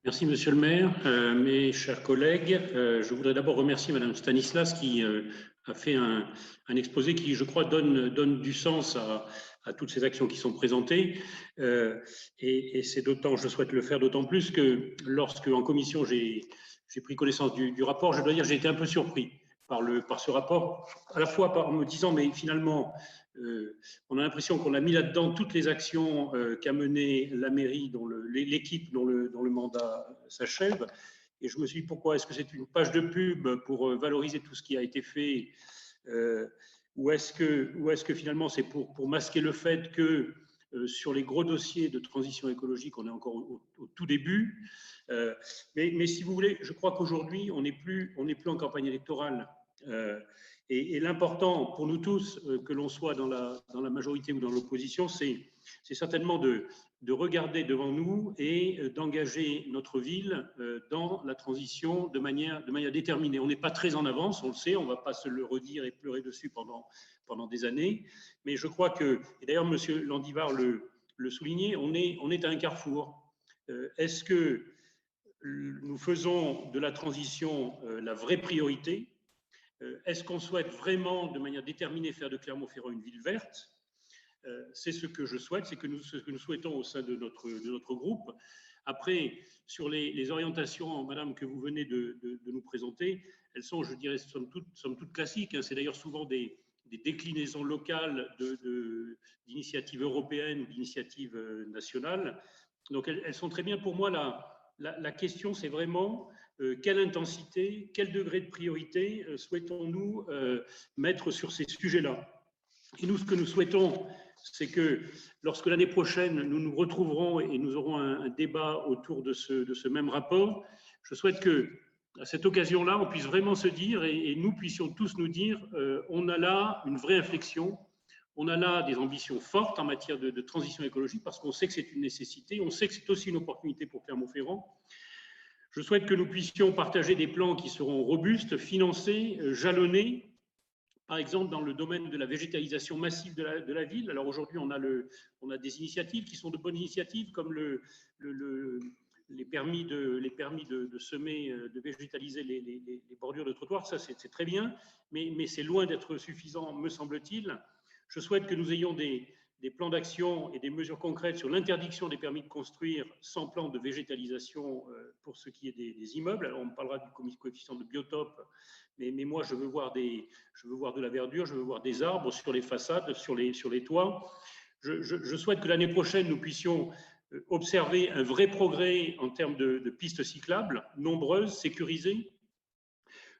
Merci, Monsieur le maire. Mes chers collègues, je voudrais d'abord remercier Madame Stanislas qui a fait un exposé qui, je crois, donne du sens à toutes ces actions qui sont présentées. Et c'est d'autant, je souhaite le faire d'autant plus que lorsque, en commission, j'ai pris connaissance du rapport, je dois dire que j'ai été un peu surpris par ce rapport, à la fois en me disant, mais finalement, on a l'impression qu'on a mis là-dedans toutes les actions qu'a menées la mairie, l'équipe dont le mandat s'achève. Et je me suis dit, pourquoi est-ce que c'est une page de pub pour valoriser tout ce qui a été fait ou est-ce que finalement c'est pour masquer le fait que sur les gros dossiers de transition écologique, on est encore au tout début. Mais si vous voulez, je crois qu'aujourd'hui, on n'est plus en campagne électorale. Et l'important pour nous tous, que l'on soit dans la majorité ou dans l'opposition, c'est certainement de regarder devant nous et d'engager notre ville dans la transition de manière déterminée. On n'est pas très en avance, on le sait, on ne va pas se le redire et pleurer dessus pendant des années, mais je crois que, et d'ailleurs M. Landivard le soulignait, on est à un carrefour. Est-ce que nous faisons de la transition la vraie priorité ? Est-ce qu'on souhaite vraiment, de manière déterminée, faire de Clermont-Ferrand une ville verte ? C'est ce que je souhaite, c'est ce que nous souhaitons au sein de notre groupe. Après, sur les orientations, madame, que vous venez de nous présenter, elles sont, je dirais, somme toute classiques. C'est d'ailleurs souvent des déclinaisons locales d'initiatives européennes ou d'initiatives nationales. Donc, elles sont très bien. Pour moi, la question, c'est vraiment quelle intensité, quel degré de priorité souhaitons-nous mettre sur ces sujets-là. Et nous, ce que nous souhaitons, c'est que lorsque l'année prochaine, nous nous retrouverons et nous aurons un débat autour de ce même rapport, je souhaite qu'à cette occasion-là, on puisse vraiment se dire, et nous puissions tous nous dire, on a là une vraie inflexion, on a là des ambitions fortes en matière de transition écologique, parce qu'on sait que c'est une nécessité, on sait que c'est aussi une opportunité pour Clermont-Ferrand. Je souhaite que nous puissions partager des plans qui seront robustes, financés, jalonnés, par exemple dans le domaine de la végétalisation massive de la ville. Alors aujourd'hui, on a des initiatives qui sont de bonnes initiatives, comme les permis de semer, de végétaliser les bordures de trottoirs. Ça, c'est très bien, mais c'est loin d'être suffisant, me semble-t-il. Je souhaite que nous ayons des plans d'action et des mesures concrètes sur l'interdiction des permis de construire sans plan de végétalisation pour ce qui est des immeubles. Alors on parlera du coefficient de biotope, mais moi je veux voir de la verdure, je veux voir des arbres sur les façades, sur les toits. Je souhaite que l'année prochaine nous puissions observer un vrai progrès en termes de pistes cyclables, nombreuses, sécurisées.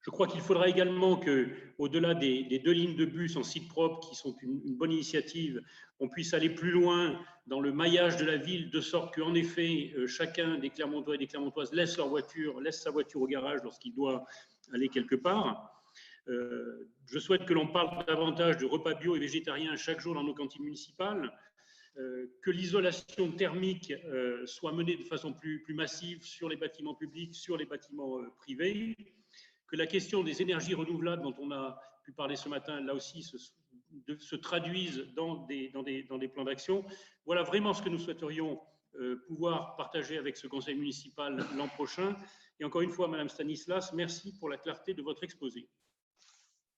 Je crois qu'il faudra également qu'au-delà des 2 lignes de bus en site propre, qui sont une bonne initiative, on puisse aller plus loin dans le maillage de la ville, de sorte qu'en effet, chacun des Clermontois et des Clermontoises laisse sa voiture au garage lorsqu'il doit aller quelque part. Je souhaite que l'on parle davantage de repas bio et végétariens chaque jour dans nos cantines municipales, que l'isolation thermique soit menée de façon plus massive sur les bâtiments publics, sur les bâtiments privés, que la question des énergies renouvelables dont on a pu parler ce matin, là aussi, se traduise dans des plans d'action. Voilà vraiment ce que nous souhaiterions pouvoir partager avec ce conseil municipal l'an prochain. Et encore une fois, Madame Stanislas, merci pour la clarté de votre exposé.